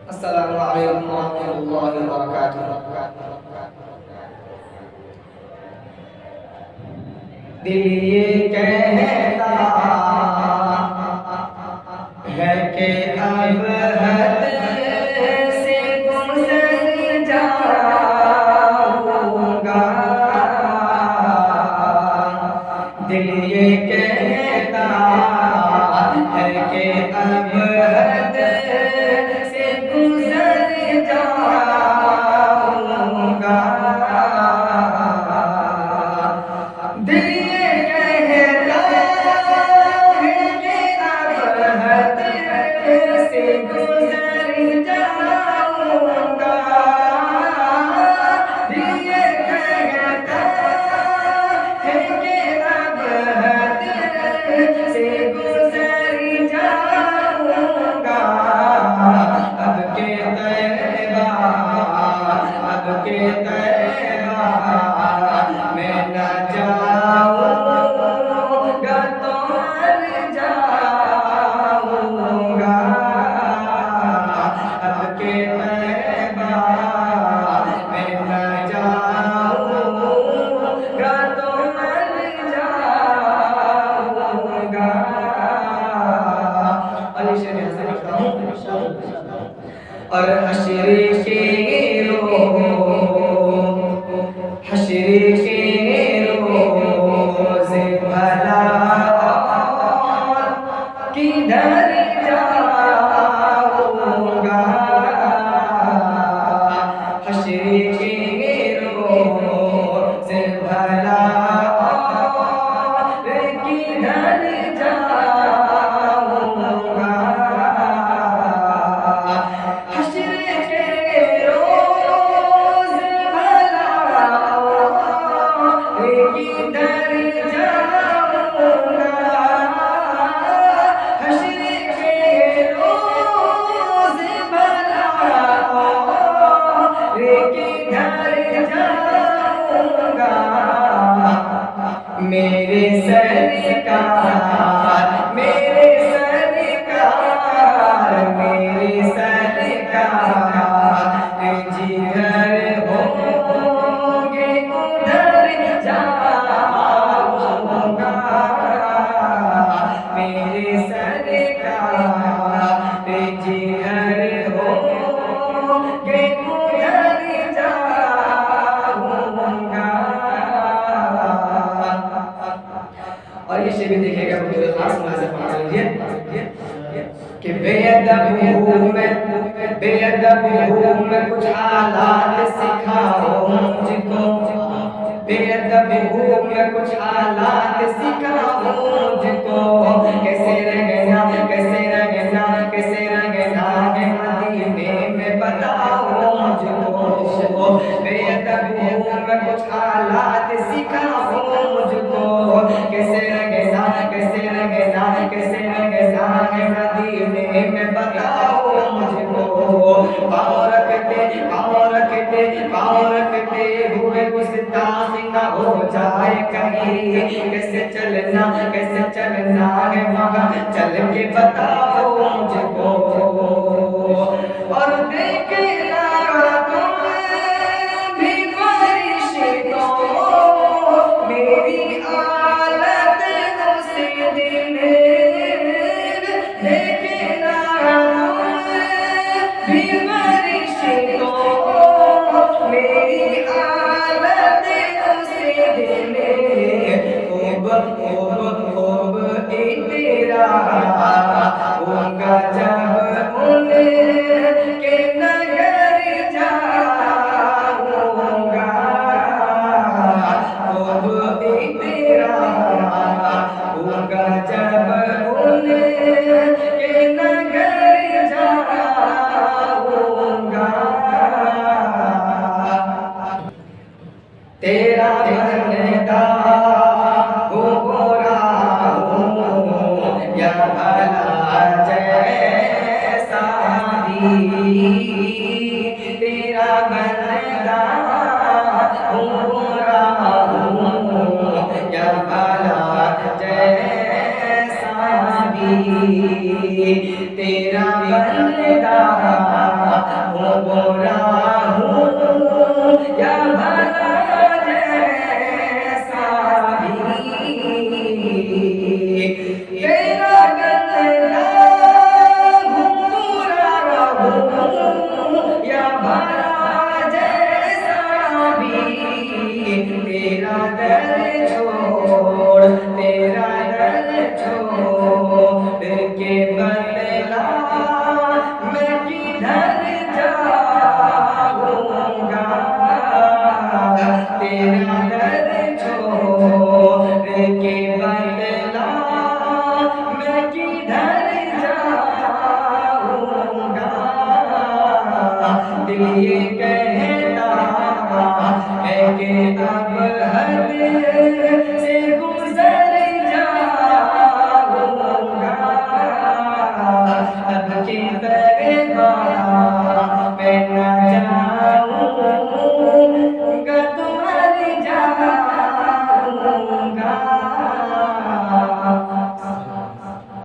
अस्सलामु अलैकुम वरहमतुल्लाहि वबरकातुहू। दिल ये कहता है कि अब हद से गुज़र जाऊंगा। दिल ये कहता है कि अब हद से गुज़र जाऊंगा। दिल ये कहता है कि अब हद से गुज़र जाऊंगा। दिल ये कहता है कि अब हद से गुज़र जाऊंगा। अब के तैबा मैं न जाऊंगा तो मर जाऊंगा। अब के तैबा मैं न जाऊंगा तो मर जाऊंगा। अली शेर यहाँ से लिखता हूँ। और हशरे के रोज़ भला किधर जाऊंगा। हशरे के रोज़ भला किधर जाऊंगा। हशरे के रोज़ भला किधर जाऊंगा। हशरे के रोज़ भला किधर जाऊंगा। मेरे सरकार मेरे सरकार मेरे सरकार जिधर होंगे उधर जाऊंगा। मेरे सरकार जिधर होंगे उधर जाऊंगा। और ये शेर भी देखिएगा मुझे खास मुनासिब बना लीजिए कि बेअदब हूँ मैं कुछ हालात सिखाओ मुझको। बेअदब हूँ मैं कुछ हालात सिखाओ मुझको। कैसे रंगना मदीने में बताओ मुझको। बेअदब हूँ मैं कुछ हालात सिखाओ मुझको। कैसे रंगना मदीने में बताओ मुझको। पाँव रखते हुए गुस्ताख न हो जाए कहीं। कैसे चलना है वहाँ चल के बताओ मुझको। और देखना तुम भी फरिश्तों मेरी हालत उस दिन। देखना तुम भी फरिश्तों मेरी हालत उस दिन। खूब तेरा होगा जब उनके नगर जाऊंगा। खूब तेरा होगा जब उनके नगर जाऊंगा। तेरा बंदा हो गोरा हूँ या भला जैसा भी। तेरा बंदा हो गोरा हूँ या भला जैसा भी। तेरा बंदा हूँ बुरा हूँ या भला जैसा भी, तेरा गलना हूँ बुरा हूँ या भला जैसा भी, तेरा दर छोड़, तेरा दर छोड़ के बदला मैं किधर जाऊंगा, तेरा दर छोड़ के बदला मैं किधर जाऊंगा। दिल ये कहता है कि अब हद से गुजर जाऊंगा, अब की तरह